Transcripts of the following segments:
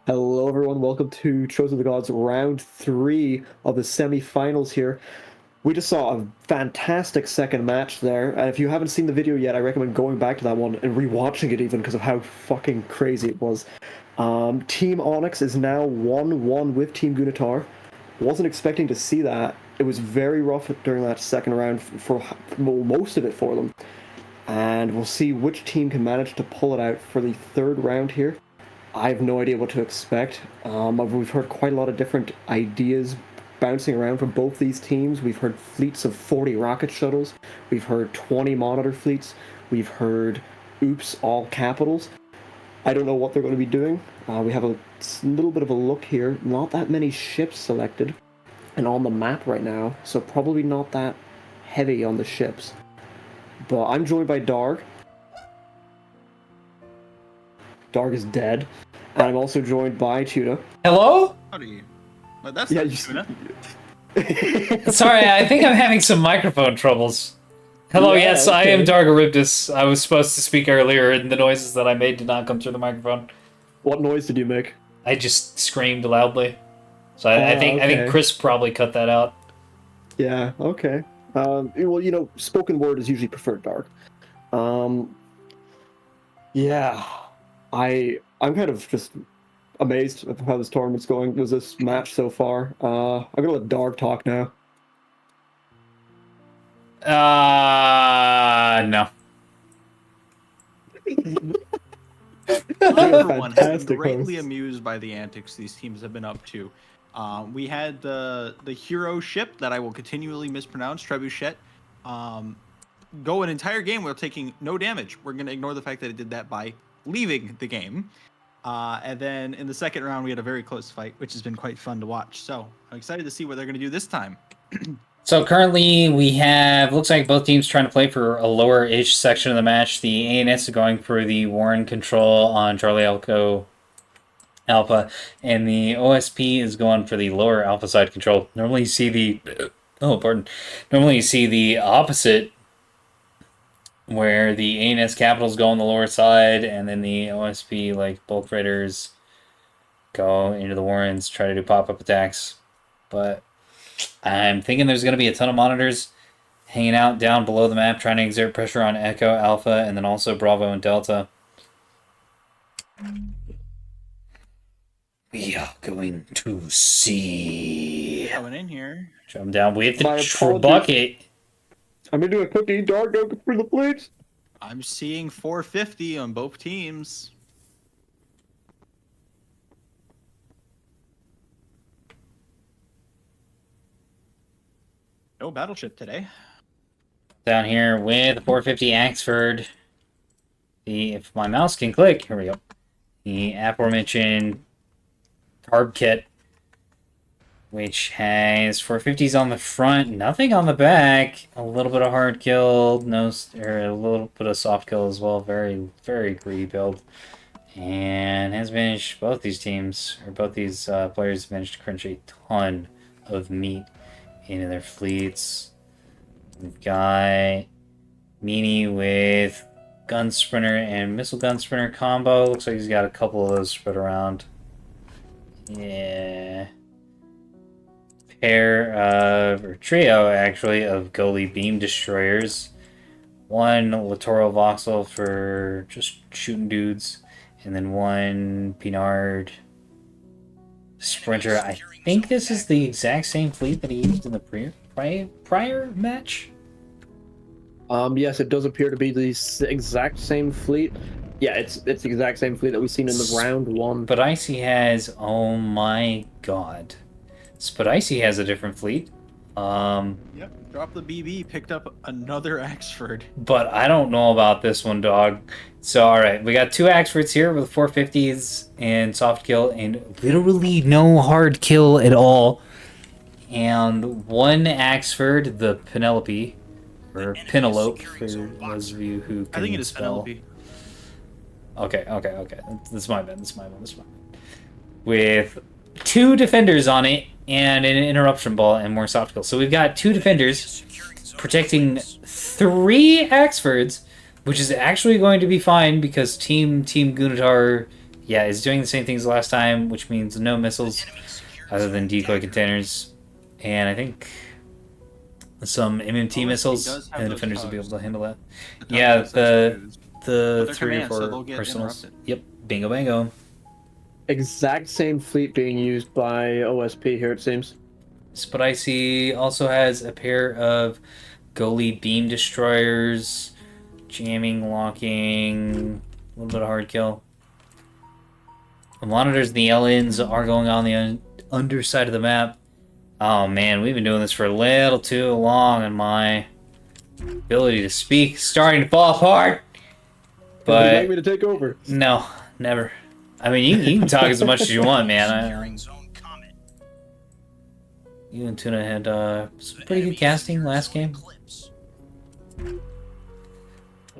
Hello, everyone. Welcome to Chosen of the Gods round three of the semi-finals here. We just saw a fantastic second match there, and if you haven't seen the video yet, I recommend going back to that one and rewatching it even because of how fucking crazy it was. Team ONYX is now 1-1 with Team Goonatar. Wasn't expecting to see that. It was very rough during that second round for most of it for them. And we'll see which team can manage to pull it out for the third round here. I have no idea what to expect. We've heard quite a lot of different ideas bouncing around from both these teams. We've heard fleets of 40 rocket shuttles. We've heard 20 monitor fleets. We've heard oops, all capitals. I don't know what they're going to be doing. We have a little bit of a look here. Not that many ships selected and on the map right now, so probably not that heavy on the ships. But I'm joined by Darg. Darg is dead. And I'm also joined by Tuna. Hello? Howdy. But that's Yeah, not you Tuna. Sorry, I think I'm having some microphone troubles. Hello, Yeah, yes, I am okay. Dargaribdus. I was supposed to speak earlier, and the noises that I made did not come through the microphone. What noise did you make? I just screamed loudly. So I think Okay. Chris probably cut that out. Yeah, okay. Well, spoken word is usually preferred, Dark. Yeah, I'm kind of just amazed at how this tournament's going. There's this match so far. I'm gonna let Dark talk now. No. I, for one, have been Fantastic greatly hosts. amused by the antics these teams have been up to. We had the hero ship that I will continually mispronounce, Trebuchet, go an entire game without taking no damage. We're going to ignore the fact that it did that by leaving the game. And then in the second round, we had a very close fight, which has been quite fun to watch. So I'm excited to see what they're going to do this time. So currently we have, looks like both teams trying to play for a lower-ish section of the match. The ANS is going for the Warren control on Charlie Elko Alpha, and the OSP is going for the lower alpha side control. Normally you see the, normally you see the opposite, where the ANS capitals go on the lower side, and then the OSP, like bulk raiders, go into the Warrens, try to do pop-up attacks. But I'm thinking there's going to be a ton of monitors hanging out down below the map, trying to exert pressure on Echo, Alpha, and then also Bravo and Delta. We are going to see. Coming in here. Jump down with My the apologies. bucket. I'm gonna do a cookie. Dark, go for the plates. I'm seeing 450 on both teams. No battleship today. Down here with 450 Axford. If my mouse can click, here we go. The aforementioned carb kit, which has 450s on the front, nothing on the back. A little bit of hard kill, or a little bit of soft kill as well. Very, very greedy build. And has managed, both these teams, or both these players have managed to crunch a ton of meat into their fleets. We've got Meanie with Gun Sprinter and Missile Gun Sprinter combo. Looks like he's got a couple of those spread around. Yeah. Or trio actually, of Goalie Beam Destroyers. One Littoral Voxel for just shooting dudes. And then one Pinard Sprinter. I think this is the exact same fleet that he used in the prior match. Yes, it does appear to be the exact same fleet. Yeah, it's the exact same fleet that we've seen in the round one. Spadicy has, oh my god. Spadicy has a different fleet. Yep. Drop the BB, picked up another Axford. But I don't know about this one, dog. So, alright, we got two Axfords here with 450s and soft kill, and literally no hard kill at all. And one Axford, the Penelope, or Penelope, for those of you who can I think it is spell. Penelope. Okay. This is my bad. With two defenders on it and an interruption ball and more soft kill. So we've got two defenders protecting three Axfords, which is actually going to be fine because Team Goonatar yeah, is doing the same things last time, which means no missiles other than decoy containers. And I think some MMT OSP missiles, does have and the those defenders will be tugs. able to handle that. The tug Yeah, has those twos. But the they're 3 or commands, so 4 they'll get personals. interrupted. Yep, bingo bango. Exact same fleet being used by OSP here, it seems. Spicy also has a pair of goalie beam destroyers, jamming, locking, a little bit of hard kill. The monitors and the aliens are going on the underside of the map. Oh man, we've been doing this for a little too long, and my ability to speak is starting to fall apart. Would you like But me to take over? no, never. I mean, you can talk as much as you want, man. You and Tuna had some pretty good casting last game.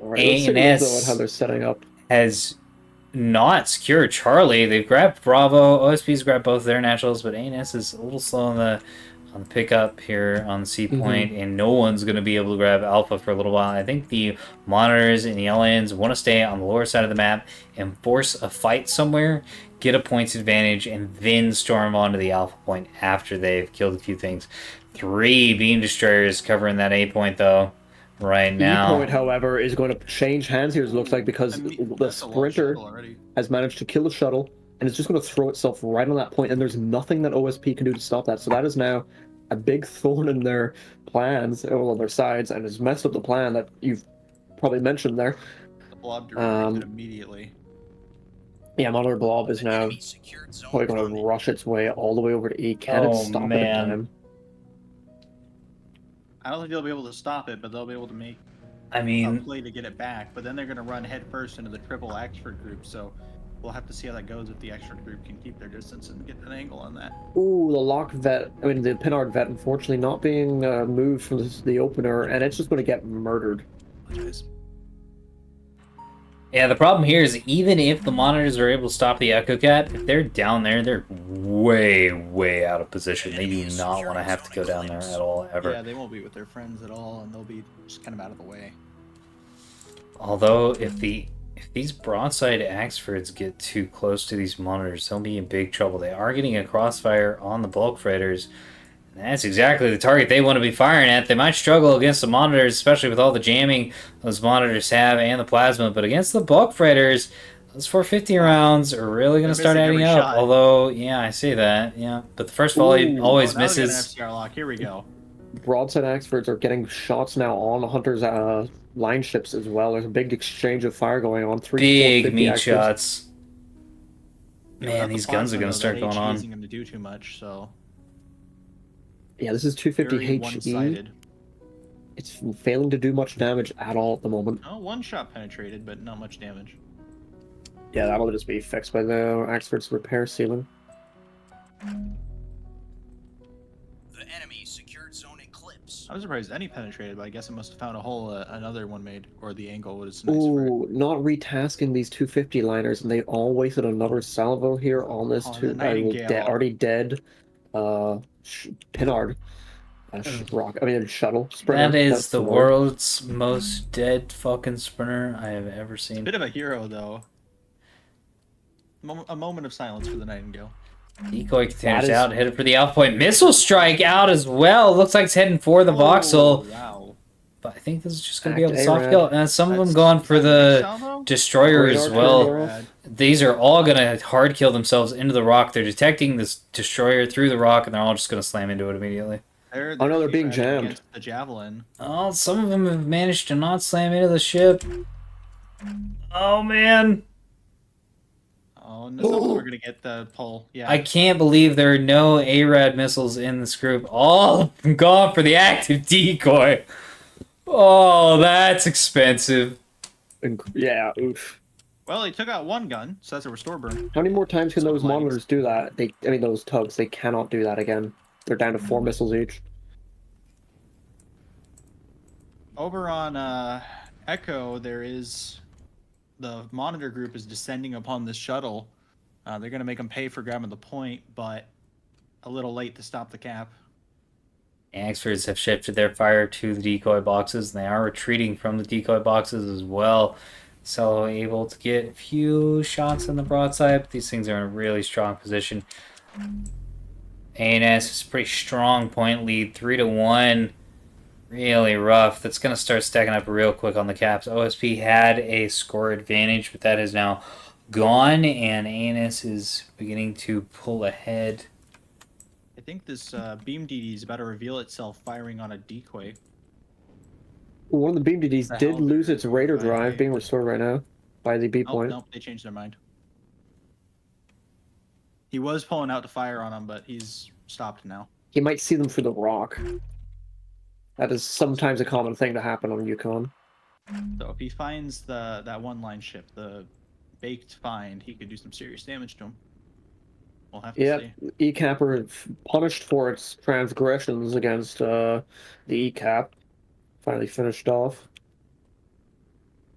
All right, let's take a look ANS though at how they're setting up. has not secured Charlie. They've grabbed Bravo. OSP's grabbed both their naturals, but ANS is a little slow on the pickup here on the C point, and no one's going to be able to grab Alpha for a little while. I think the monitors and the aliens want to stay on the lower side of the map and force a fight somewhere, get a points advantage, and then storm onto the Alpha point after they've killed a few things. 3 beam destroyers covering that A point, though. Right now, E point, however, is going to change hands here, it looks like, because the That's a long Sprinter shuttle already. has managed to kill the shuttle, and it's just going to throw itself right on that point, and there's nothing that OSP can do to stop that. So that is now a big thorn in their plans, or on their sides, and has messed up the plan that you've probably mentioned there. The blob directed immediately. Yeah, Monitor Blob is now probably going to rush its way all the way over to E. Can it stop it in time? I don't think they'll be able to stop it, but they'll be able to make I a mean, play to get it back. But then they're going to run headfirst into the triple Axford group, so we'll have to see how that goes if the Axford group can keep their distance and get an angle on that. Ooh, the lock vet, I mean the Pinard vet, unfortunately not being moved from the opener, and it's just going to get murdered. yeah, the problem here is even if the monitors are able to stop the Echo Cat, if they're down there, they're way, way out of position. They do not want to have to go down there at all, ever. Yeah, they won't be with their friends at all, and they'll be just kind of out of the way. Although, if these broadside Axfords get too close to these monitors, they'll be in big trouble. They are getting a crossfire on the bulk freighters. And that's exactly the target they want to be firing at. They might struggle against the monitors, especially with all the jamming those monitors have and the plasma. But against the bulk freighters, those 450 rounds are really going to start adding up. Shot. Although, yeah, I see that. Yeah, but the first volley always now we got an misses. FCR lock. Here we go. Broadside Axfords are getting shots now on Hunter's line ships as well. There's a big exchange of fire going on. Big meat Axfords. shots. Yeah, Man, without the these guns are plasma, going to though, start that going HE on. isn't going to do too much, so Yeah, this is 250 very HE. one-sided. It's failing to do much damage at all at the moment. Oh, one shot penetrated, but not much damage. Yeah, that'll just be fixed by the Axford's repair ceiling. The enemy secured zone Eclipse. I was surprised any penetrated, but I guess it must have found a hole another one made, or the angle was nice for it. Ooh, not retasking these 250 liners, and they all wasted another salvo here on this On the two Nightingale. already dead Pinard. Shuttle. Sprinter, That is that's the word. world's most dead fucking sprinter I have ever seen. Bit of a hero, though. A moment of silence for the Nightingale. Decoy containers That is- out, headed for the Alpha Point. Missile strike out as well. Looks like it's heading for the Voxel. Wow. But I think this is just going to be Back able to to soft A-Rad. kill. And some of them That's- going for is that the salvo? destroyer as Radar well. turret. These are all going to hard kill themselves into the rock. They're detecting this destroyer through the rock, and they're all just going to slam into it immediately. They're Oh, no, they're being fighting jammed. against the Javelin. Oh, some of them have managed to not slam into the ship. Oh, man. Oh, no, some of them are going to get the pull. Yeah. I can't believe there are no ARAD missiles in this group. All of them gone for the active decoy. Oh, that's expensive. Yeah, oof. Well, they took out one gun, so that's a restore burn. How many more times can those Some flags. monitors do that? Those tugs, they cannot do that again. They're down to 4 missiles each. Over on Echo, there is the monitor group is descending upon this shuttle. They're going to make them pay for grabbing the point, but a little late to stop the cap. Axfords have shifted their fire to the decoy boxes, and they are retreating from the decoy boxes as well. So able to get a few shots in the broadside, but these things are in a really strong position. ANS is a pretty strong point lead, 3-1. Really rough. That's going to start stacking up real quick on the caps. OSP had a score advantage, but that is now gone, and ANS is beginning to pull ahead. I think this beam DD is about to reveal itself firing on a decoy. One of the beam DDs The did hell lose they're its radar doing by- drive, being restored right now by the B Oh, point. no, they changed their mind. He was pulling out to fire on him, but he's stopped now. He might see them through the rock. That is sometimes a common thing to happen on Yukon. So if he finds that one-line ship, the baked find, he could do some serious damage to him. We'll have to Yep, see. ECAPper punished for its transgressions against the ECAP. Finally finished off.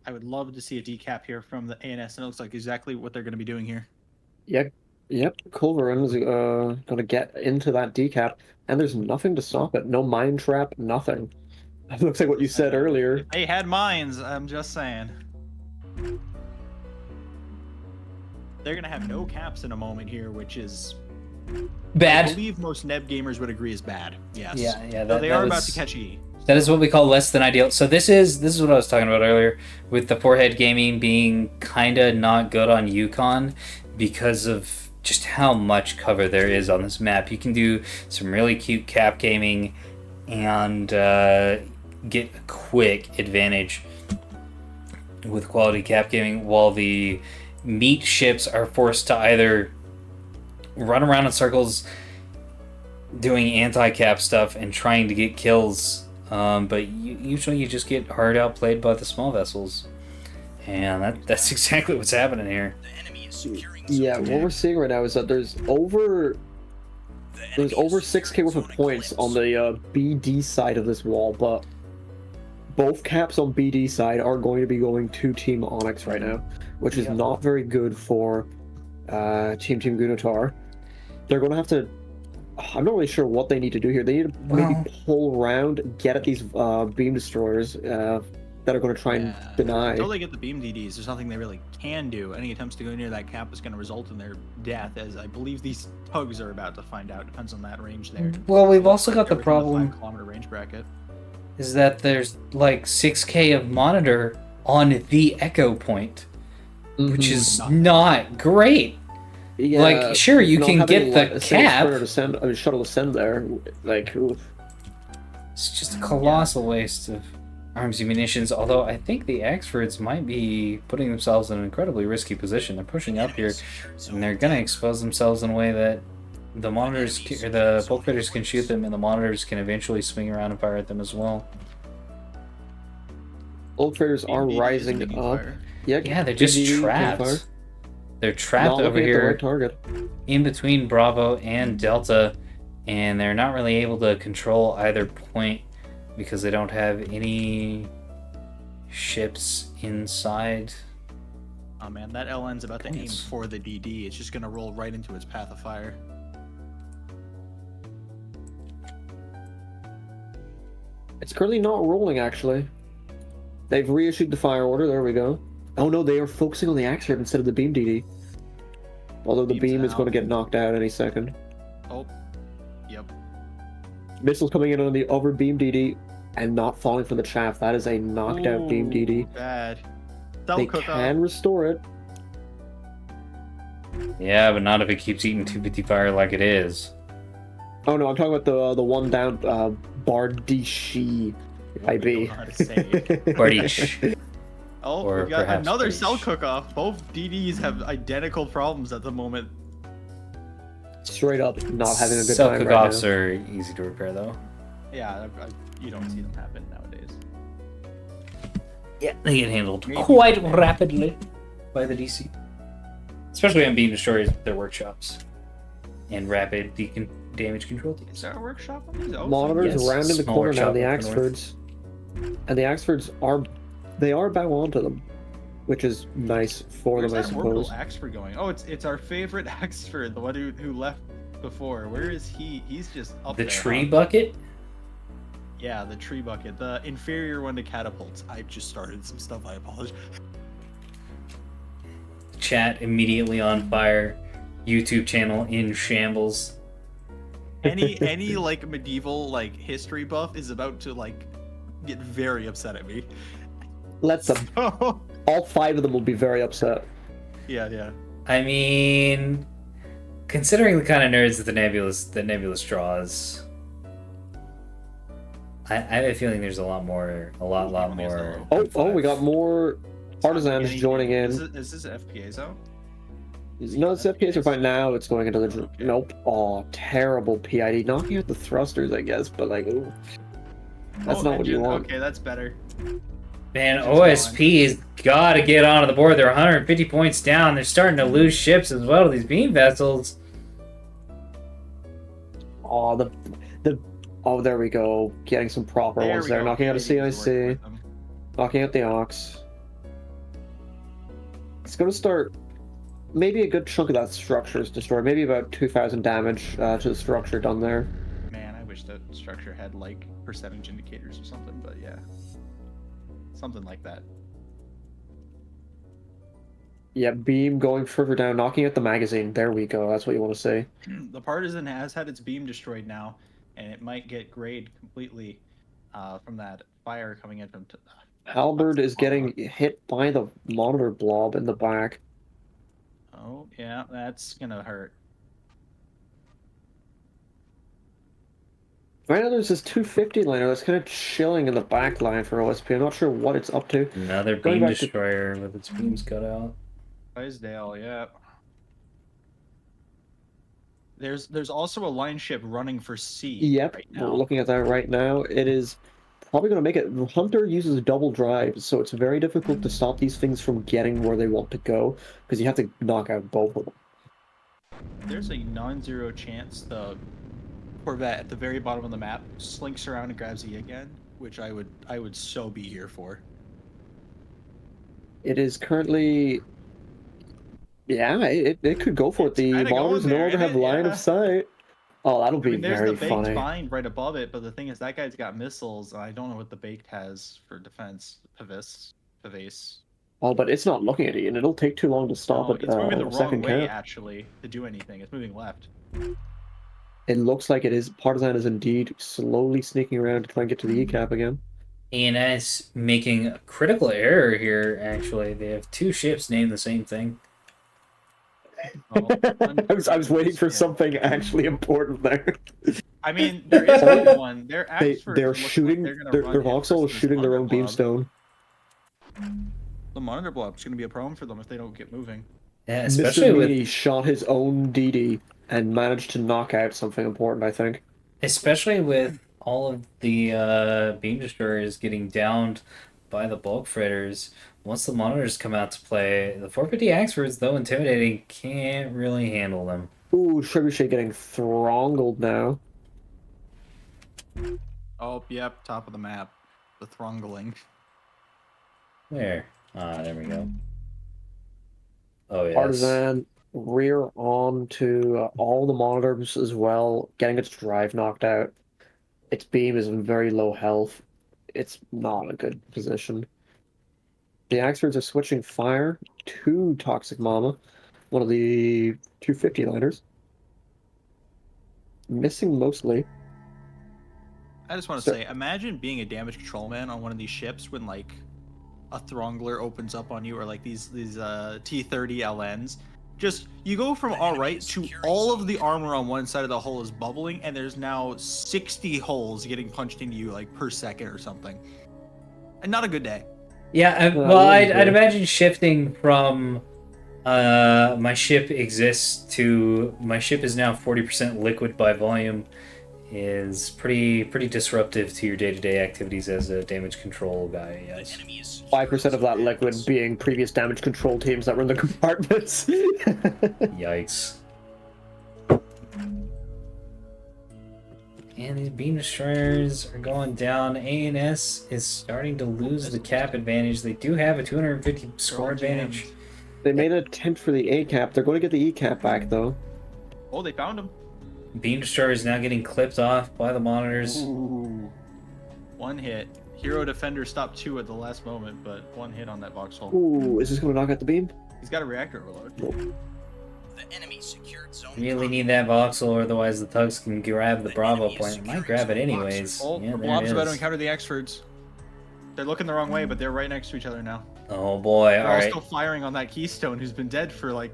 I would love to see a decap here from the ANS, and it looks like exactly what they're going to be doing here. Yep, Culverin is going to get into that decap, and there's nothing to stop it. No mine trap, nothing. That looks like what you said earlier. If they had mines, I'm just saying. They're going to have no caps in a moment here, which is... I Bad. believe most Neb gamers would agree is bad. Yes. Yeah. So they are about to catch E. That is what we call less than ideal. So this is what I was talking about earlier, with the forehead gaming being kind of not good on Yukon because of just how much cover there is on this map. You can do some really cute cap gaming and get a quick advantage with quality cap gaming, while the meat ships are forced to either run around in circles doing anti-cap stuff and trying to get kills, but usually you just get hard outplayed by the small vessels, and that's exactly what's happening here. The enemy is securing Yeah, zone what we're seeing right now is that there's over The enemy is 6k securing worth of zone points eclipse. on the BD side of this wall, but both caps on BD side are going to be going to Team ONYX right now, which is not very good for Team Goonatar. They're going to have to... I'm not really sure what they need to do here. They need to maybe pull around, get at these beam destroyers that are going to try and deny. Until they get the beam DDs, there's nothing they really can do. Any attempts to go near that cap is going to result in their death, as I believe these tugs are about to find out. Depends on that range there. Well, we've also got the They're within problem 5 kilometer range bracket. is that there's like 6k of monitor on the echo point, which is not great. Yeah, like, sure, you not can having get the a single cap. sprinter to send, shuttle to send there. Like, oof. It's just a colossal waste of arms and munitions, although I think the Axfords might be putting themselves in an incredibly risky position. They're pushing up here, and they're going to expose themselves in a way that the monitors, or the bulk raiders can shoot them, and the monitors can eventually swing around and fire at them as well. Bulk traders are BD is rising taking up. fire. Yeah, they're just BD trapped. fire. They're trapped Not over looking at the here right target. in between Bravo and Delta, and they're not really able to control either point because they don't have any ships inside. Oh man, that LN's about to aim Points. for the DD. It's just going to roll right into its path of fire. It's currently not rolling, actually. They've reissued the fire order. There we go. Oh no, they are focusing on the Axford instead of the beam DD. Although the Beam's beam is out. going to get knocked out any second. Oh, yep. Missiles coming in on the other beam DD and not falling from the chaff. That is a knocked out beam DD. Bad. They can restore it. Yeah, but not if it keeps eating 250 fire like it is. Oh no, I'm talking about the one down Bardishi IB. Bardish. Oh, Or we've got perhaps another Bardish. cell cook-off. Both DDs have identical problems at the moment. Straight up not having a good Cell time right cook-offs now. are easy to repair, though. Yeah, you don't see them happen nowadays. Yeah, they get handled Maybe. quite rapidly by the DC. Especially on beam destroyers with their workshops and rapid damage control teams. Is there a workshop on these? Oh, Monitors Yes, around in the small corner now, workshop the up north. Axfords. And the Axfords are bow onto them, which is nice for Where's them, I that orbital suppose. Axford going? Oh, it's our favorite Axford, the one who left before. Where is he? He's just up The there. tree huh? bucket? Yeah, the tree bucket, the inferior one to catapults. I just started some stuff. I apologize. chat immediately on fire. YouTube channel in shambles. Any like medieval like history buff is about to like get very upset at me. Let them. So, All 5 of them will be very upset. yeah. I mean, considering the kind of nerds that the Nebulous draws, I have a feeling there's a lot more. Oh, we got more partisans joining in. Is this FPA zone? No, it's FPS are fine now. It's going into the nope. Oh, terrible PID. Knocking out the thrusters, I guess, but like, ooh, that's not what you want. Okay, that's better. Man, OSP's got to get onto the board. They're 150 points down. They're starting to lose ships as well to these beam vessels. Oh, oh, there we go. Getting some proper ones there. Knocking out a CIC. Knocking out the Ox. It's going to start. Maybe a good chunk of that structure is destroyed. Maybe about 2,000 damage to the structure done there. Man, I wish that structure had like percentage indicators or something, but yeah. Something like that. Yeah, beam going further down, knocking out the magazine. There we go. That's what you want to say. The partisan has had its beam destroyed now, and it might get grayed completely from that fire coming in from. Halberd is getting hit by the monitor blob in the back. Oh yeah, that's gonna hurt. Right now, there's this 250 liner that's kind of chilling in the back line for OSP. I'm not sure what it's up to. Another beam destroyer with its beams cut out. Clydesdale, yeah. There's also a line ship running for C. Yep, right we're now. looking at that right now. It is probably going to make it. Hunter uses double drive, so it's very difficult to stop these things from getting where they want to go because you have to knock out both of them. There's a non-zero chance the Corvette at the very bottom of the map slinks around and grabs E again, which I would so be here for. It is currently. Yeah, it could go for it. The monitors no longer have line of sight. Oh, that'll be very there's the funny. baked find right above it, but the thing is that guy's got missiles, and I don't know what the baked has for defense. Pavase. Oh, but it's not looking at it, and it'll take too long to stop it. It's moving the wrong second way, count. actually, to do anything. It's moving left. It looks like it is. Partisan is indeed slowly sneaking around to try and get to the E cap again. ANS making a critical error here, actually. They have 2 ships named the same thing. I was waiting for something actually important there. I mean, there is only one. They're shooting. Their Vastol is shooting their own beamstone. The monitor blob is going to be a problem for them if they don't get moving. Yeah, especially Mr. Meany shot his own DD and managed to knock out something important, I think. Especially with all of the beam destroyers getting downed by the bulk freighters. Once the monitors come out to play, the 450 Axfords, though intimidating, can't really handle them. Ooh, Trebuchet getting throttled now. Oh, yep, top of the map. The throngling. Where? Ah, there we go. Oh, yes. Partisan rear on to all the monitors as well, getting its drive knocked out. Its beam is in very low health. It's not a good position. The Axfords are switching fire to Toxic Mama, one of the 250 liners. Missing mostly. I just want to say, imagine being a damage control man on one of these ships when like a throngler opens up on you, or like these T-30 LNs. Just you go from all right to all of the armor on one side of the hull is bubbling, and there's now 60 holes getting punched into you like per second or something. And not a good day. Yeah, well, I'd imagine shifting from my ship exists to my ship is now 40% liquid by volume is pretty disruptive to your day-to-day activities as a damage control guy. Yes. 5% of that liquid being previous damage control teams that run the compartments. Yikes. And these beam destroyers are going down. ANS is starting to lose the cap advantage. They do have a 250 score advantage. They made an attempt for the A cap. They're going to get the E cap back, though. Oh, they found him. Beam destroyer is now getting clipped off by the monitors. Ooh. One hit. Hero Defender stopped 2 at the last moment, but 1 hit on that Vauxhall. Ooh, is this going to knock out the beam? He's got a reactor overload. The enemy secured zone. Really need that voxel, or otherwise the thugs can grab the Bravo point. Might grab it anyways. Oh, Yeah, there Blob's it about to is. encounter the Exfords. They're looking the wrong way, but they're right next to each other now. Oh boy, They're all alright. still firing on that Keystone, who's been dead for like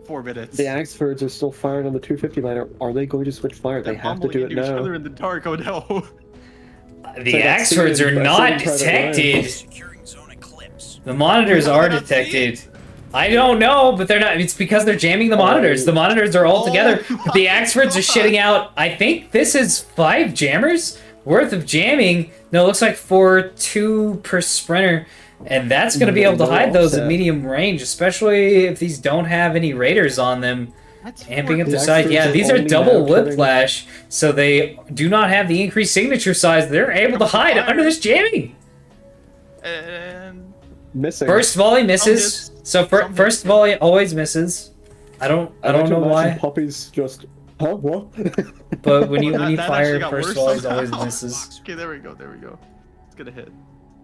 4 minutes. The Axfords are still firing on the 250 miner. Are they going to switch fire? They're They have to do it bumbling into each now. other in the dark. Oh no! The So that's Axfords are seeing- not seeing Private Ryan. detected. Securing zone eclipse. The monitors How are are they not seeing detected. I don't know, but they're not. It's because they're jamming the monitors. The monitors are all together. But the Axfords are shitting out. I think this is 5 jammers worth of jamming. No, it looks like 2 per sprinter. And that's going to be able to hide those at medium range, especially if these don't have any raiders on them. That's Amping up The the side. Axfords Yeah, are these are only double now turning- whiplash, so they do not have the increased signature size. They're able to hide under this jamming. And Missing. First volley misses. hits. So Some first hits. volley always misses. I don't I like to know imagine why, Puppies just. Huh? What? but when you That- that fire actually got first worse volleys somehow. always misses. Okay, there we go. There we go. It's gonna hit.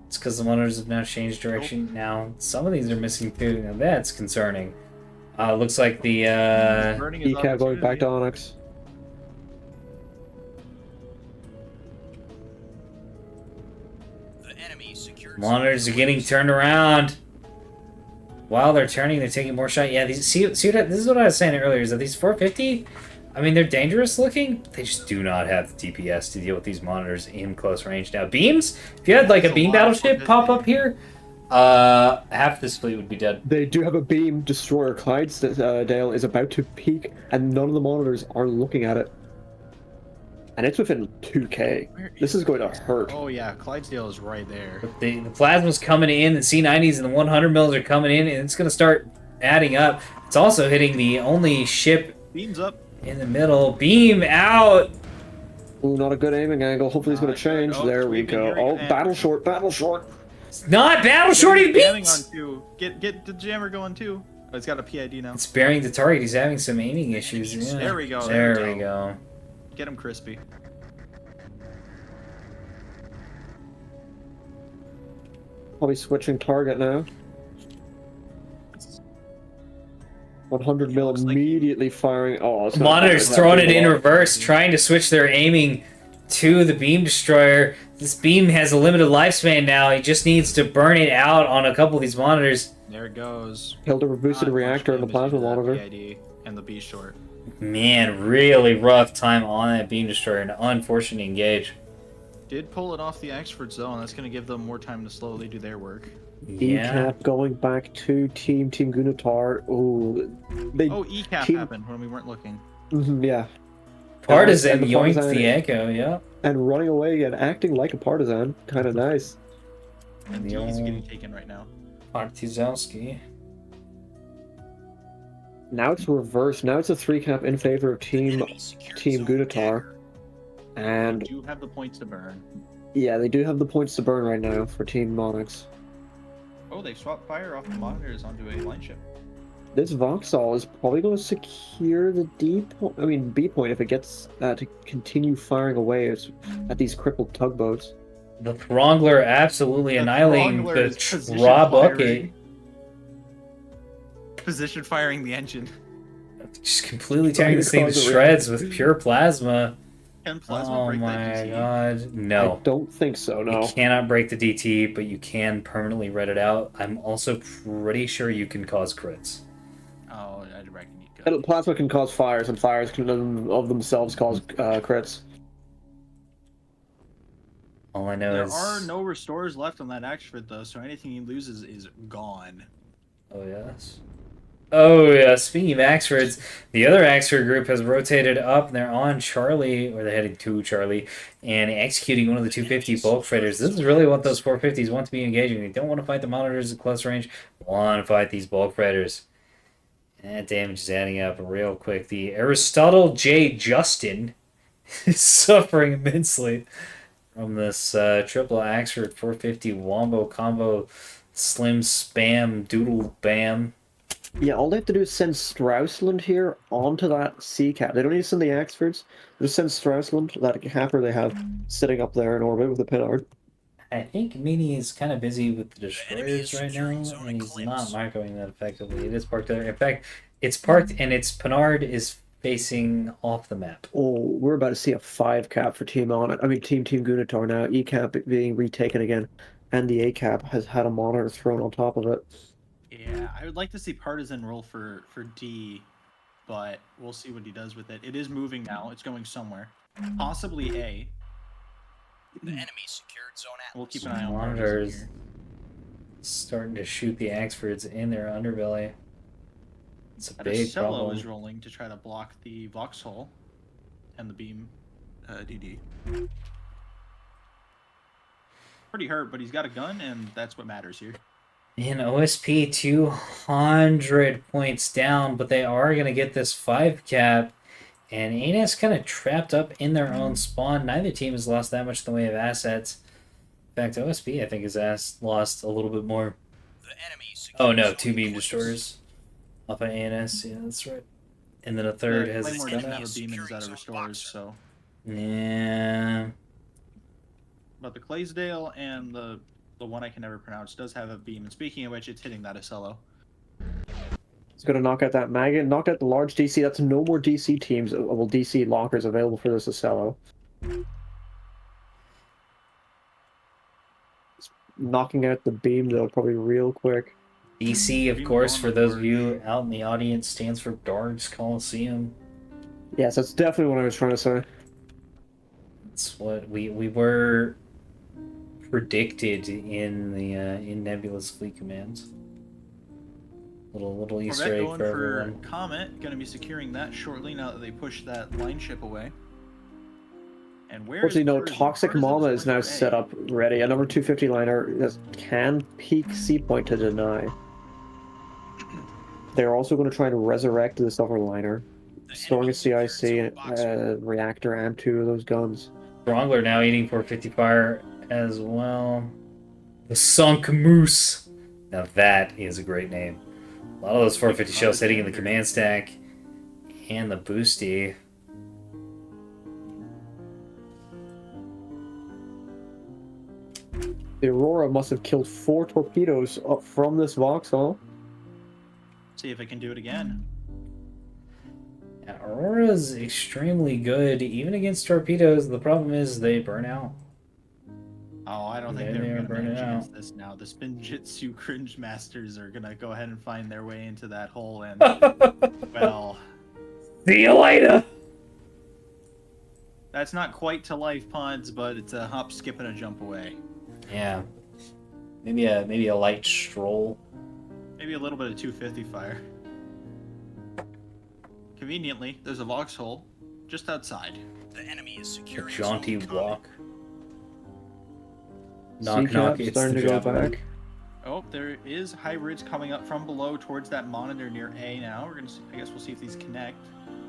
It's because the monitors have now changed direction. Now some of these are missing too. Now that's concerning. Looks like the Burning his ECAP going back to opportunity. ONYX. The enemy secured monitors are zone getting eclipse. turned around. While they're turning, they're taking more shot. Yeah, these see what this is what I was saying earlier. Is that these 450? I mean, they're dangerous looking. But they just do not have the DPS to deal with these monitors in close range. Now, beams. If you had like a That's a beam lot of battleship 450. pop up here, half this fleet would be dead. They do have a beam destroyer. Clydesdale is about to peak, and none of the monitors are looking at it. And it's within 2k. Where This is going to hurt. Oh yeah, Clydesdale is right there. But the plasma's coming in. The C90s and the 100 mils are coming in, and it's going to start adding up. It's also hitting the only ship Beams up. in the middle. Beam out. Ooh, not a good aiming angle. Hopefully it's going to change. Oh, There we sweeping go. here, Oh, and- battle short, battle short. It's not battle shorting Jamming beams. on 2. Get the jammer going too. Oh, it's got a PID now. It's bearing the target. He's having some aiming issues. Yeah. There we go, There there we we go. Get him crispy. Probably switching target now. 100 mil Looks like- immediately firing. Oh, it's gonna Monitors fire throwing that it big in wall. reverse, trying to switch their aiming to the beam destroyer. This beam has a limited lifespan now. He just needs to burn it out on a couple of these monitors. There it goes. Killed a boosted Not reactor much and the damage plasma to that monitor. PID and the B short. Man, really rough time on that beam destroyer. An unfortunate engage. Did pull it off the Axford zone. That's going to give them more time to slowly do their work. Yeah. ECAP going back to Team Goonatar. Ooh, they. Oh, ECAP Team- happened when we weren't looking. Yeah. Partisan And the yoinked partisan- the echo, yeah. And running away and acting like a partisan. Kind of nice. And The D's old- getting taken right now. Partizowski. Now it's reversed. Now it's a 3-cap in favor of Team Enemy secured Team zone Goonatar. dagger. And Do have the points to burn. yeah, they do have the points to burn right now for Team ONYX. Oh, they swapped fire off the monitors onto a line ship. This Vauxhall is probably going to secure the B point if it gets to continue firing away at these crippled tugboats. The Throngler absolutely The annihilating Throngler the is position Raw bucket. firing. Position firing the engine. Just completely Trying tearing to this thing to cause a shreds with pure plasma. Can plasma Oh break that my DT? god. No. I don't think so, no. You cannot break the DT, but you can permanently red it out. I'm also pretty sure you can cause crits. Oh, I reckon you could. Plasma can cause fires, and fires can of themselves cause crits. All I know There is... are no restores left on that Axford though, so anything he loses is gone. Oh, yes. Oh, yeah. Speaking of Axfords, the other Axford group has rotated up. And they're on Charlie, or they're heading to Charlie, and executing one of the 250 bulk freighters. This is really what those 450s want to be engaging. They don't want to fight the monitors at close range. They want to fight these bulk freighters. And that damage is adding up real quick. The Aristotle J. Justin is suffering immensely from this triple Axford 450 Wombo combo slim spam doodle bam. Yeah, all they have to do is send Strausland here onto that sea cap. They don't need to send the Axfords. Just send Strausland, that capper they have sitting up there in orbit with a pinard. I think Meanie is kind of busy with the enemy is destroyers right securing now, zone and he's not Eclipse. microing that effectively. It is parked there. In fact, it's parked, and its Pinard is facing off the map. Oh, we're about to see a 5 cap for Team On. I mean, Team Goonatar now. E cap being retaken again, and the A cap has had a monitor thrown on top of it. Yeah, I would like to see Partisan roll for D, but we'll see what he does with it. It is moving now. It's going somewhere. Possibly A. The enemy secured zone Atlas. We'll keep an eye on Monitors Partisan here. starting to shoot the Axfords in their underbelly. It's a big Cello problem. is rolling to try to block the Vauxhall and the beam DD. Pretty hurt, but he's got a gun, and that's what matters here. In OSP, 200 points down, but they are going to get this 5 cap. And ANS kind of trapped up in their own spawn. Neither team has lost that much in the way of assets. In fact, OSP, I think, has lost a little bit more. The enemy Oh secured no, zone 2 beam Eclipse. destroyers off of ANS. Yeah, that's right. And then a third has Claymore its doesn't gun have out. a beam and is out of restorers, so. Yeah. But the Claysdale and the one I can never pronounce does have a beam. And speaking of which, it's hitting that Acello. He's going to knock out that Maggot, knocked out the large DC. That's no more DC teams, well, DC lockers available for this Acello. Knocking out the beam, though, probably real quick. DC, of Beam course, going for on those of board. you out in the audience, stands for Darg's Coliseum. Yes, that's definitely what I was trying to say. It's what we were predicted in the in Nebulous fleet commands. Little Easter Corvette egg going for for everyone. Comet, going to be securing that shortly now that they push that line ship away. And where Fortunately, no, Partisan? Toxic Partisan Mama is going now for A. set up ready. A number 250 liner that can peak C point to deny. They're also going to try and resurrect the silver liner, The storing a enemy secured CIC, zone Boxer. reactor, and 2 of those guns. Strongler now eating 450 fire as well. The Sunk Moose. Now that is a great name. A lot of those 450 shells hitting in the command stack and the boosty. The Aurora must have killed 4 torpedoes up from this Vauxhall. See if it can do it again. Yeah, Aurora's extremely good, even against torpedoes. The problem is they burn out. Oh, I don't think Yeah, they're they are going to burning manage out. against this now. The Spinjitzu Cringe Masters are going to go ahead and find their way into that hole, and, well, See you later! that's not quite to life pods, but it's a hop, skip, and a jump away. Yeah. Maybe a light stroll. Maybe a little bit of 250 fire. Conveniently, there's a Vauxhall just outside. The enemy is A securing jaunty zone Comet. walk. Knock, knock, C-cap it's starting the to go javelin. back. Oh, there is hybrids coming up from below towards that monitor near A now. We're gonna see, I guess we'll see if these connect.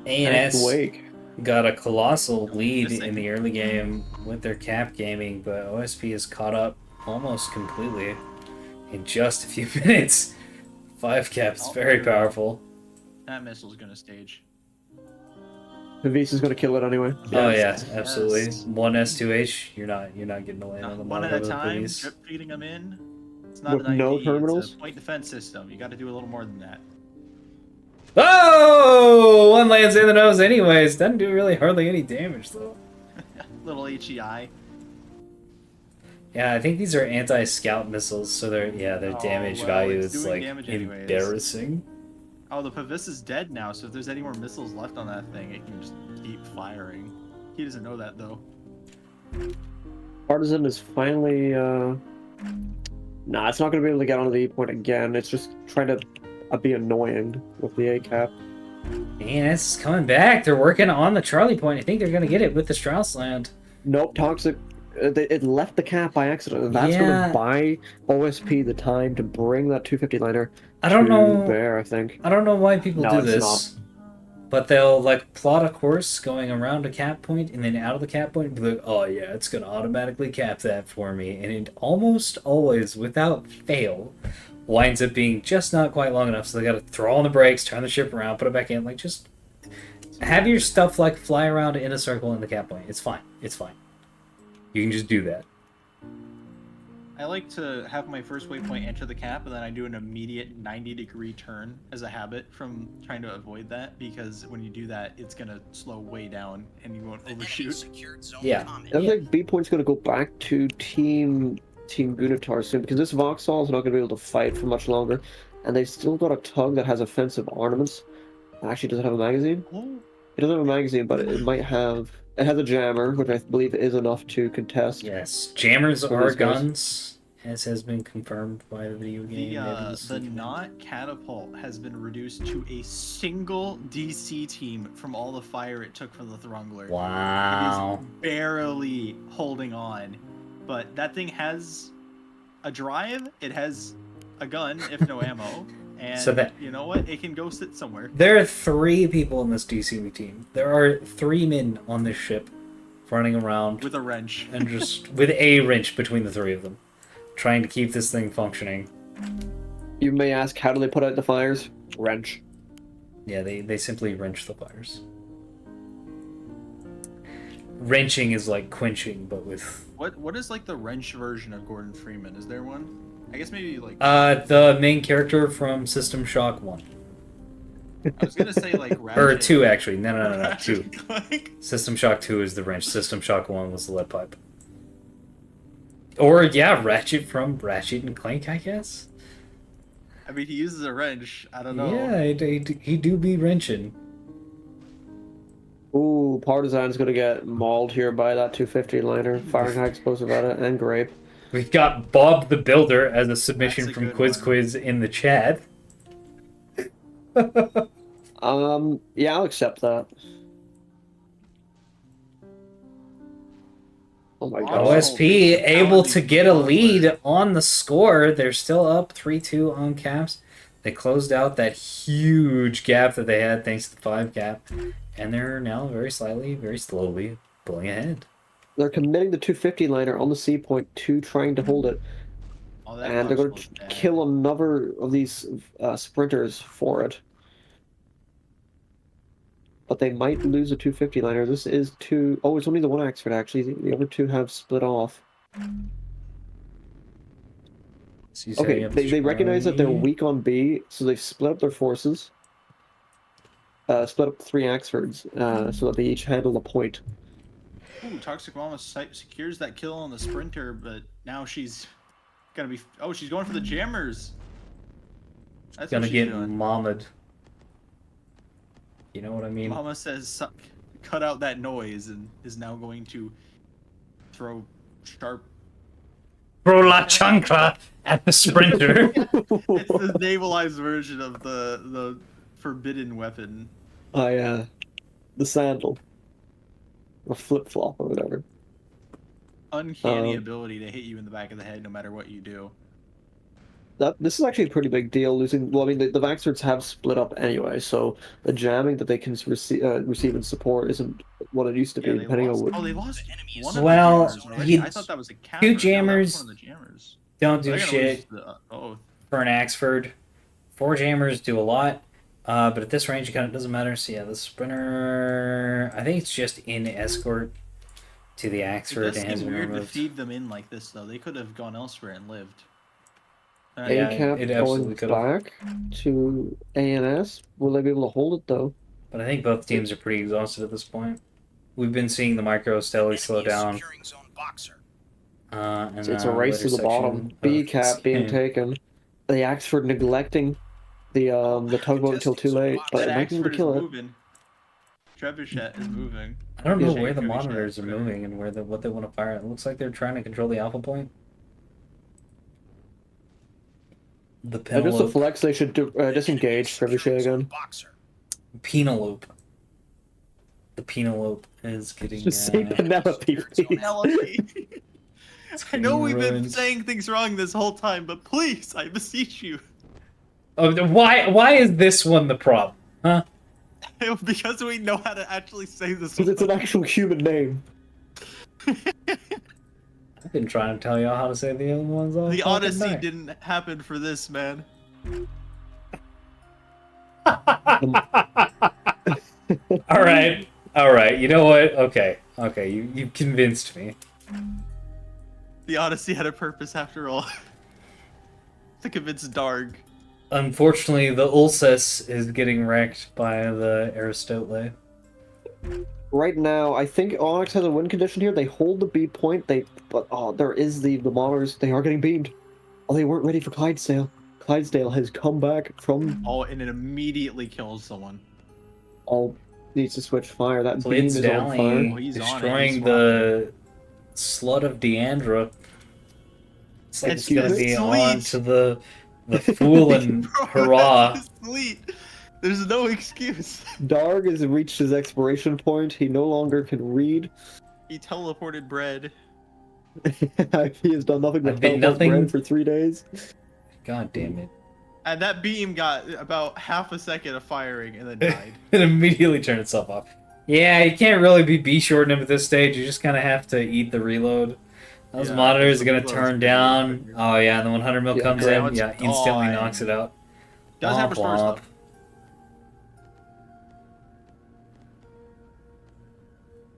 ANS Wake. got a colossal lead Missing. in the early game with their cap gaming, but OSP has caught up almost completely in just a few minutes. 5 caps, Oh, very there we go. powerful. That missile's gonna stage. The Visa's going to kill it anyway. Oh Yes, yeah, absolutely. yes. 1S2H, you're not getting away on the One at monitor a with time, police. drip feeding them in. It's not With an no ID, terminals? it's a point defense system. You got to do a little more than that. Oh, one lands in the nose anyways. Doesn't do really hardly any damage though. Little HEI. Yeah, I think these are anti-scout missiles, so their Oh, damage well, value it's is doing like damage anyways. embarrassing. Oh, the Pavis is dead now, so if there's any more missiles left on that thing, it can just keep firing. He doesn't know that though. Partisan is finally. Nah, it's not going to be able to get onto the E point again. It's just trying to be annoying with the A cap. ANS is coming back. They're working on the Charlie point. I think they're gonna get it with the Straussland. Nope, Toxic. It left the cap by accident, and that's going Yeah. to buy OSP the time to bring that 250 liner I don't to know. bear, I think. I don't know why people No, do it's this, but they'll like plot a course going around a cap point and then out of the cap point and be like, "Oh yeah, it's gonna automatically cap that for me," and it almost always, without fail, winds up being just not quite long enough. So they got to throw on the brakes, turn the ship around, put it back in. Like just have your stuff like fly around in a circle in the cap point. It's fine. It's fine. You can just do that. I like to have my first waypoint enter the cap, and then I do an immediate 90-degree turn as a habit from trying to avoid that, because when you do that, it's gonna slow way down and you won't The enemy overshoot. secured zone Yeah. common. I think B point's going to go back to Team Goonatar soon because this Vastol is not going to be able to fight for much longer, and they've still got a tug that has offensive ornaments. Actually, does it have a magazine? Oh, It doesn't have a magazine, but it might have. It has a jammer, which I believe is enough to contest. Yes, jammers For are these guys. guns, as has been confirmed by the video game. Nebulous the and- not catapult has been reduced to a single DC team from all the fire it took from the Thrungler. Wow. It is barely holding on, but that thing has a drive. It has a gun, if no ammo, and So that- you know what? It can go sit somewhere. There are 3 people in this DCV team. There are 3 men on this ship running around With a wrench. and just with a wrench between the 3 of them, trying to keep this thing functioning. You may ask, how do they put out the fires? Wrench. Yeah, they simply wrench the fires. Wrenching is like quenching, but with What is like the wrench version of Gordon Freeman? Is there one? I guess maybe like the main character from System Shock 1. I was gonna say like Ratchet. Or 2 actually. No, 2. Ratchet and Clank. System Shock 2 is the wrench. System Shock 1 was the lead pipe. Or yeah, Ratchet from Ratchet and Clank, I guess. I mean, he uses a wrench. I don't know. Yeah, he do be wrenching. Ooh, Partisan's going to get mauled here by that 250 liner, firing high explosive at it, and Grape. We've got Bob the Builder as a submission That's a from good Quiz one. Quiz in the chat. Yeah, I'll accept that. Oh my god. OSP able to get a lead on the score. They're still up 3-2 on caps. They closed out that huge gap that they had thanks to the 5 gap. And they're now very slowly pulling ahead. They're committing the 250 liner on the C point to trying to hold it, Oh, that and they're going box to was bad. kill another of these sprinters for it. But they might lose a 250 liner. This is 2. Oh, it's only the one Axford actually. The other 2 have split off. So you Okay, have they recognize that they're Charlie. weak on B, so they've split up their forces. Split up 3 Axfords, so that they each handle a point. Ooh, Toxic Mama secures that kill on the sprinter, but now she's gonna be. Oh, she's going for the jammers. That's Gonna what she's get doing. mommed. You know what I mean? Mama says, "Cut out that noise," and is now going to throw sharp. Bro la chancla at the sprinter. It's the navalized version of the forbidden weapon. The sandal. Or flip-flop or whatever. Uncanny ability to hit you in the back of the head no matter what you do. This is actually a pretty big deal, losing... Well, I mean, the Vaxfords have split up anyway, so the jamming that they can receive and support isn't what it used to be, Yeah, depending on what... Oh, they lost The enemy one is of Well, the jammers already. you- I thought that was a cap. 2 jammers. One of the jammers. Don't do They're gonna shit lose the- for an Axford. 4 jammers do a lot. But at this range, it kind of doesn't matter. So yeah, the sprinter, I think it's just in escort to the It Axford does and has seem been weird to removed. feed them in like this, though. They could have gone elsewhere and lived. Yeah, A-cap it going absolutely could've. back to ANS. Will they be able to hold it, though? But I think both teams are pretty exhausted at this point. We've been seeing the micro steadily slow Enemy is down. securing zone boxer. And It's a race to later the bottom. section of B-cap this being game. taken. The Axford neglecting the tugboat until too late, but That it might be able to Axford is kill it. moving. Trebuchet is moving. I don't know Yeah, where the Trebuchet, monitors are whatever. moving and what they want to fire. It looks like they're trying to control the alpha point. The Just a Penelope. flex, they should disengage Trebuchet again. Boxer. Penelope. The Penelope is getting. Just say Penelope, please. Penelope. I know we've been ruined. saying things wrong this whole time, but please, I beseech you. Oh, why is this one the problem? Huh? Because we know how to actually say this. Because it's an actual human name. I've been trying to tell y'all how to say the other ones all The fucking Odyssey night. didn't happen for this, man. All right. You know what? Okay. You convinced me. The Odyssey had a purpose after all. To convince Darg. Unfortunately, the Ulysses is getting wrecked by the Aristotle. Right now, I think ONYX has a win condition here. They hold the B point. But there is the monitors. They are getting beamed. Oh, they weren't ready for Clydesdale. Clydesdale has come back from. Oh, and it immediately kills someone. All needs to switch fire. That beam is on fire. Oh, he's on it. destroying He's the slut of Deandra. It's like it's gonna be on to the fool and Bro, hurrah. that's Sleet. There's no excuse. Darg has reached his expiration point. He no longer can read. He teleported bread. He has done nothing but I've been teleport nothing- bread for 3 days. God damn it. And that beam got about half a second of firing and then died. It immediately turned itself off. Yeah, you can't really be B-shorting him at this stage. You just kind of have to eat the reload. Those Yeah, monitors the are going to reload's turn pretty down. good. Oh, yeah, and the 100 mil Yeah, comes now in. it's Yeah, instantly gone. knocks it out. Does have Womp restores womp. though.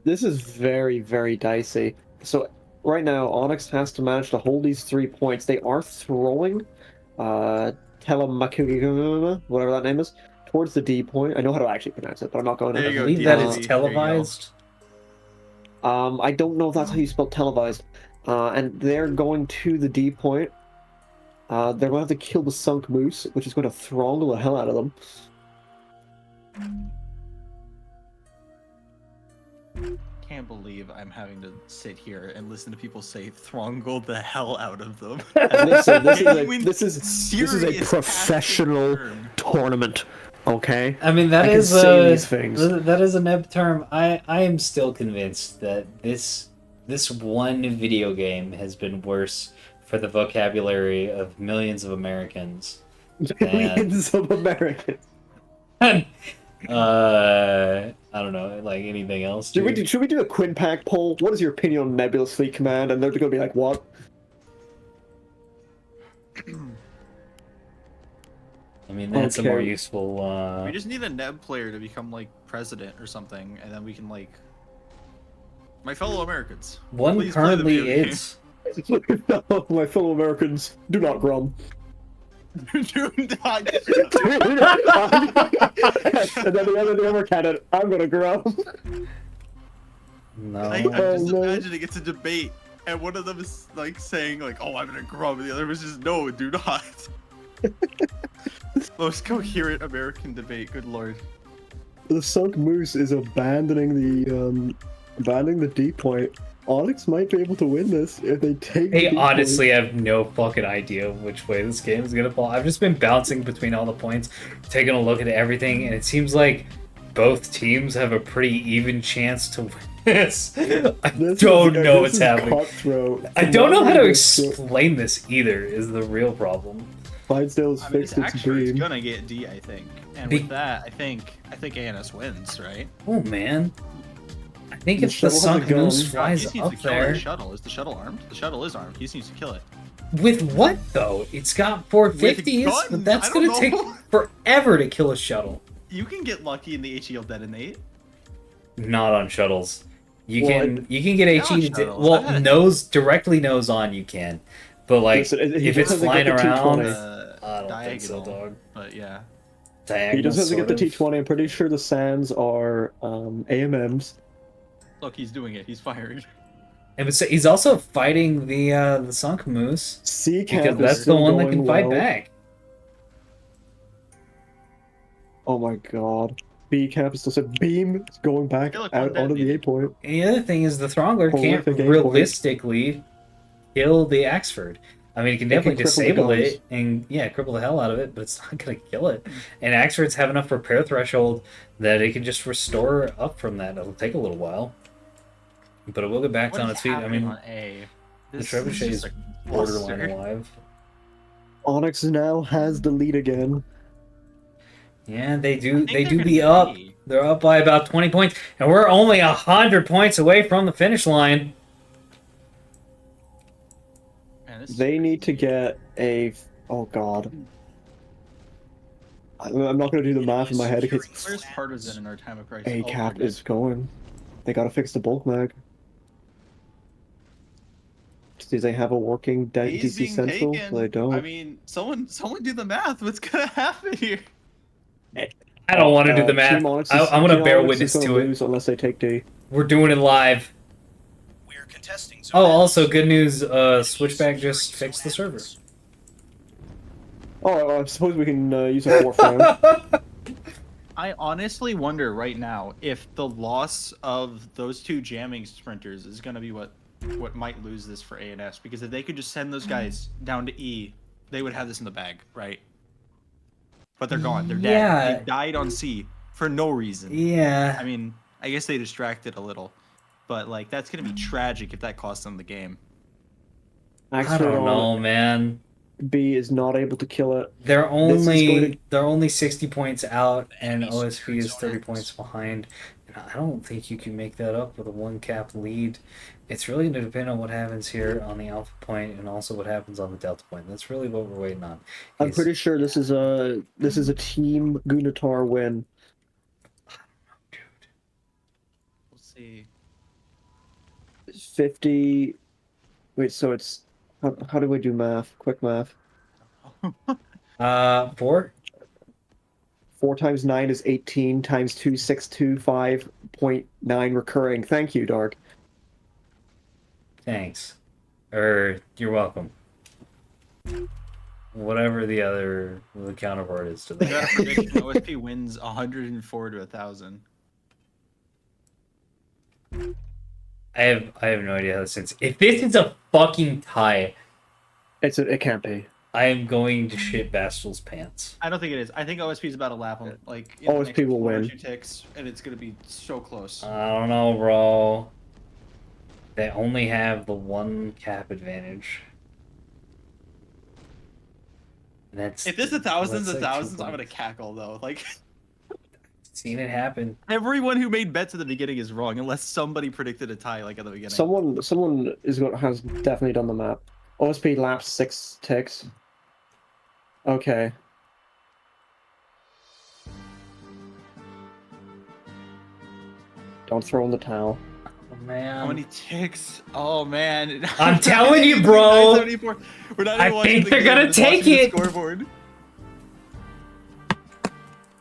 This is very, very dicey. So right now, ONYX has to manage to hold these 3 points. They are throwing Telemaku, whatever that name is, towards the D point. I know how to actually pronounce it, but I'm not going There to. you I go, believe that DLC. is There you televised. I don't know if that's how you spell televised. And they're going to the D point. They're going to have to kill the Sunk Moose, which is going to throttle the hell out of them. Can't believe I'm having to sit here and listen to people say "thronggle the hell out of them." Listen, Genuine, this is a serious professional passion term. tournament, okay? I mean, I that can is say these things. that is a neb term. I am still convinced that this one video game has been worse for the vocabulary of millions of Americans. Millions of Americans. I don't know, like anything else. Should we dude. do a Quinpack poll? What is your opinion on Nebulous Fleet Command? And they're going to be like, what? I mean, that's a more Okay. useful. We just need a Neb player to become like president or something, and then we can like. My fellow Americans. One please play the currently video game. is. My fellow Americans, do not grum. Do not. And then the other cannon, I'm going to grum. No. I'm Oh, just no. imagining it's a debate, and one of them is like saying like, "Oh, I'm gonna grub," and the other was just, "No, do not." Most coherent American debate. Good lord. The Sunk Moose is abandoning the D point. ONYX might be able to win this if they take the Hey, D honestly, I have no fucking idea which way this game is gonna fall. I've just been bouncing between all the points, taking a look at everything, and it seems like both teams have a pretty even chance to win this. I This don't is- know this what's is happening. cutthroat. I don't know how to This- explain this either, is the real problem. Clydesdale's I mean, fixed it's its actually beam. gonna get D, I think. And Be- with that, I think ANS wins, right? Oh, man. I think The if the shuttle has a Sunk gun. Moose He flies just needs up to kill there... the shuttle. Is the shuttle armed? The shuttle is armed. He just needs to kill it. With what, though? It's got 450s, guns? but that's I gonna don't take know. forever to kill a shuttle. You can get lucky in the HE'll detonate. Not on shuttles. You Well, can get Yeah, on HE to shuttles. well I've had it. directly nose on you can, but like Listen, he if just it's has to get flying the around, T20. I don't think so, Diagonal. dog. But yeah. He Diagonal, just has to get the sort of. T20. I'm pretty sure the Sands are AMMs. Look, he's doing it. He's firing. And he's also fighting the Sunk Moose Sea because Cap is that's the still one that going can fight well. back. Oh my god. B Cap is still said beam is going back feel like out one onto the A detonated. point. And the other thing is the Throngler can't Horrific aim point. realistically kill the Axford. I mean, it can It can definitely cripple the disable guns. it and cripple the hell out of it, but it's not gonna kill it. And Axfords have enough repair threshold that it can just restore up from that. It'll take a little while, but it will get back What on is its feet. I happening mean, on A? the This trebuchet just is a borderline cluster. alive. ONYX now has the lead again. Yeah, they I do. think They they're do gonna be get up. B. They're up by about 20 points, and we're only 100 points away from the finish line. Man, this is They need to crazy. get a. Oh god. I'm not going to do the math in my head. It's Where's Partisan in our time of crisis? A Oh, Cap we're is going. They got to fix the bulk mag. Do they have a working He's DC being Central? taken. They don't. I mean, someone do the math. What's gonna happen here? I don't want to do the math. Team ONYX I'm going to bear ONYX witness is gonna to it. lose unless they take D. We're doing it live. We're contesting zone Oh, X. also good news. Enemy Switchback just securing fixed zone the server. X. Oh, I suppose we can use a fourth round. I honestly wonder right now if the loss of those two jamming sprinters is gonna be what might lose this for ANS, because if they could just send those guys down to E, they would have this in the bag, right? But they're gone. They're Yeah. dead. They died on C for no reason. Yeah. I mean, I guess they distracted a little, but like that's gonna be tragic if that costs them the game. I Axford don't on know, man. B is not able to kill it. They're This is going only to- they're only 60 points out, and Enemy OSP securing is zone 30 X. points behind. And I don't think you can make that up with a 1-cap lead. It's really going to depend on what happens here on the alpha point, and also what happens on the delta point. That's really what we're waiting on. I'm is- pretty sure this is a team Goonatar win. We'll see. 50. Wait, so it's how do we do math? Quick math. 4. 4 times 9 is 18 times 2 625.9 recurring. Thank you, Dark. Thanks. You're welcome. Whatever the counterpart is to I got a that. prediction. OSP wins 104 to 1,000. I have no idea how this ends. If this is a fucking tie, It can't be. I am going to shit Vastol's pants. I don't think it is. I think OSP is about to lap him. Like OSP will one or win. 2 ticks, and it's gonna be so close. I don't know, bro. They only have the 1-cap advantage. And that's If this is thousands that's and like 2 thousands, I'm gonna points. cackle though. Like Seen it happen. everyone who made bets at the beginning is wrong, unless somebody predicted a tie like at the beginning. Someone has definitely done the map. OSP laps 6 ticks. Okay. Don't throw in the towel. Oh, man. How many ticks? Oh man! I'm telling you, bro. 974. We're not even I watching think the they're game, gonna we're just take watching the it. Scoreboard.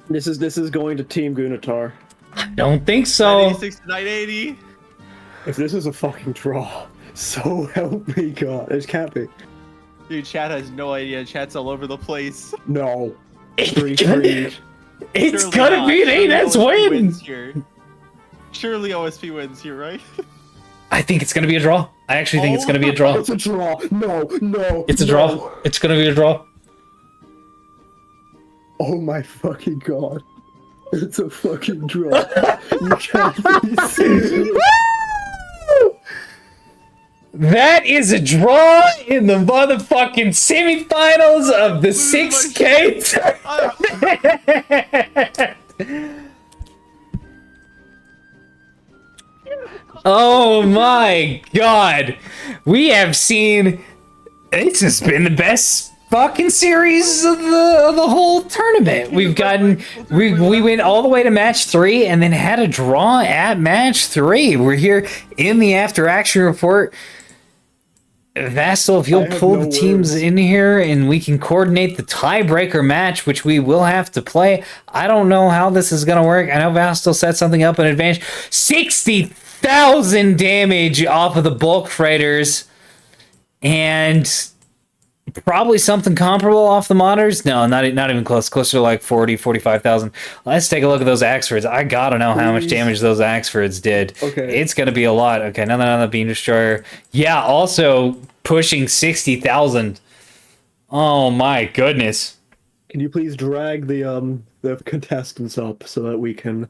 This is going to Team Goonatar. Don't think so. 986 to 980. If this is a fucking draw, so help me God. It can't be. Dude, chat has no idea. Chat's all over the place. No. It's 3-3. Surely gonna not. be an Surely ANS OSP win. wins here. Surely OSP wins here, right? I think it's gonna be a draw. I actually think it's gonna be a draw. It's a draw. No, no. It's a no. draw. It's gonna be a draw. Oh my fucking God. It's a fucking draw. You can't be serious. That is a draw in the motherfucking semifinals of the 6K. Oh my God. We have seen. This has been the best fucking series of the whole tournament. We've gotten. We went all the way to match 3 and then had a draw at match 3. We're here in the after action report. Vastol, if I you'll have pull no the teams words. in here and we can coordinate the tiebreaker match, which we will have to play. I don't know how this is going to work. I know Vastol set something up in advance. 60,000 damage off of the bulk freighters. And probably something comparable off the monitors. No, not even close. Closer to like 40, 45,000. Let's take a look at those Axfords. I gotta know how much Please. damage those Axfords did. Okay. It's gonna be a lot. Okay, another Beam Destroyer. Yeah, also pushing 60,000. Oh my goodness. Can you please drag the contestants up so that we can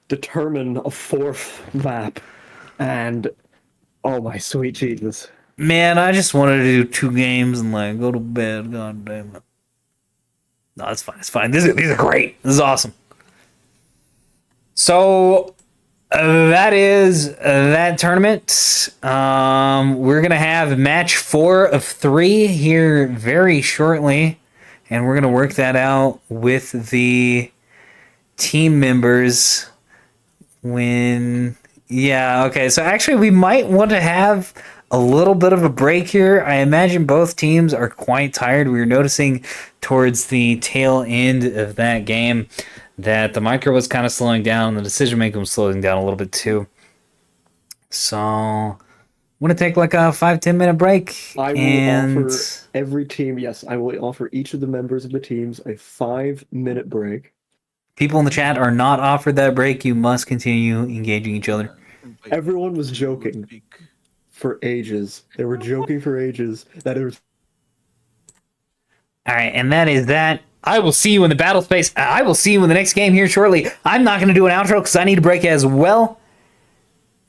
determine a 4th map? And oh my sweet Jesus. Man, I just wanted to do 2 games and like go to bed. God damn it. No, it's fine. It's fine. These are great. This is awesome. So that is that tournament. We're gonna have match 4 of 3 here very shortly, and we're gonna work that out with the team members when. Yeah. Okay. So actually, we might want to have a little bit of a break here. I imagine both teams are quite tired. We were noticing towards the tail end of that game that the micro was kind of slowing down. The decision making was slowing down a little bit too. So I'm going to take like a 5-10 minute break. I will offer every team, yes, I will offer each of the members of the teams a 5-minute break. People in the chat are not offered that break. You must continue engaging each other. Everyone was joking for ages. They were joking for ages that it was. All right, and that is that. I will see you in the battle space. I will see you in the next game here shortly. I'm not going to do an outro because I need a break as well.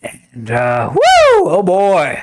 And, woo! Oh boy.